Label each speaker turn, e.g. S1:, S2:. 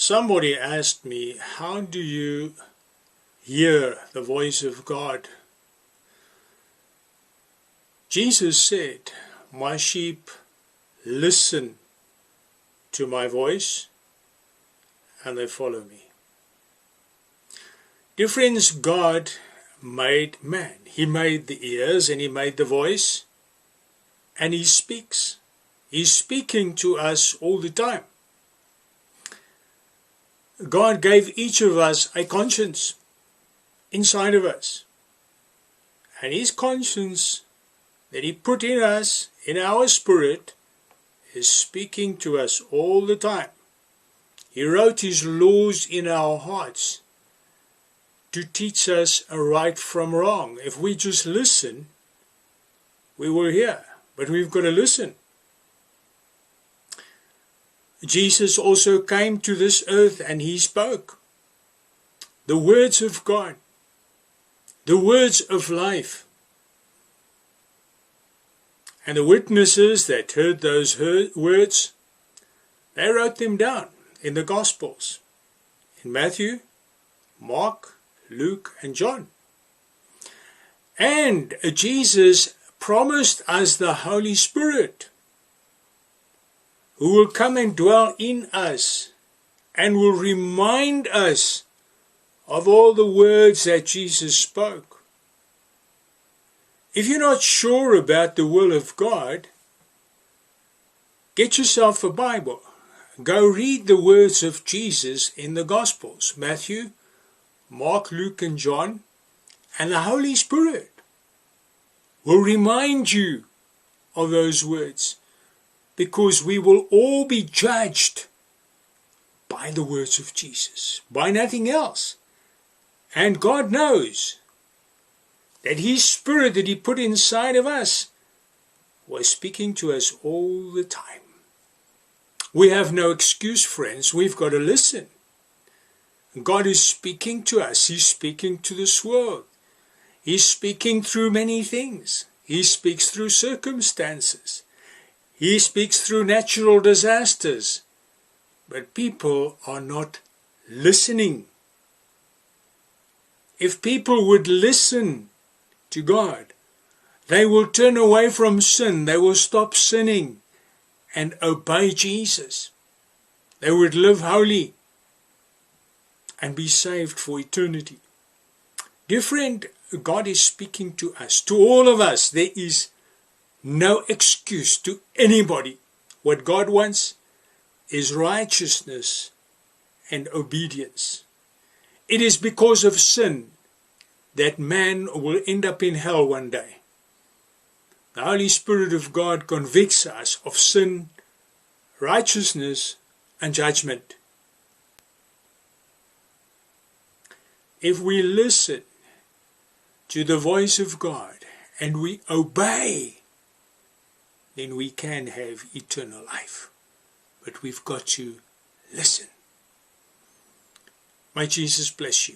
S1: Somebody asked me, how do you hear the voice of God? Jesus said, my sheep listen to my voice and they follow me. Dear friends, God made man. He made the ears and he made the voice, and he speaks. He's speaking to us all the time. God gave each of us a conscience inside of us. And his conscience that he put in us, in our spirit, is speaking to us all the time. He wrote his laws in our hearts to teach us a right from wrong. If we just listen, we will hear. But we've got to listen. Jesus also came to this earth and he spoke the words of God, the words of life. And the witnesses that heard those words, they wrote them down in the Gospels, in Matthew, Mark, Luke, and John. And Jesus promised us the Holy Spirit, who will come and dwell in us and will remind us of all the words that Jesus spoke. If you're not sure about the will of God, get yourself a Bible. Go read the words of Jesus in the Gospels, Matthew, Mark, Luke, and John, and the Holy Spirit will remind you of those words, because we will all be judged by the words of Jesus, by nothing else. And God knows that his Spirit that he put inside of us was speaking to us all the time. We have no excuse, friends. We've got to listen. God is speaking to us. He's speaking to this world. He's speaking through many things. He speaks through circumstances. He speaks through natural disasters. But people are not listening. If people would listen to God, they will turn away from sin. They will stop sinning and obey Jesus. They would live holy and be saved for eternity. Dear friend, God is speaking to us, to all of us. There is no excuse to anybody. What God wants is righteousness and obedience. It is because of sin that man will end up in hell one day. The Holy Spirit of God convicts us of sin, righteousness, and judgment. If we listen to the voice of God and we obey, then we can have eternal life. But we've got to listen. May Jesus bless you.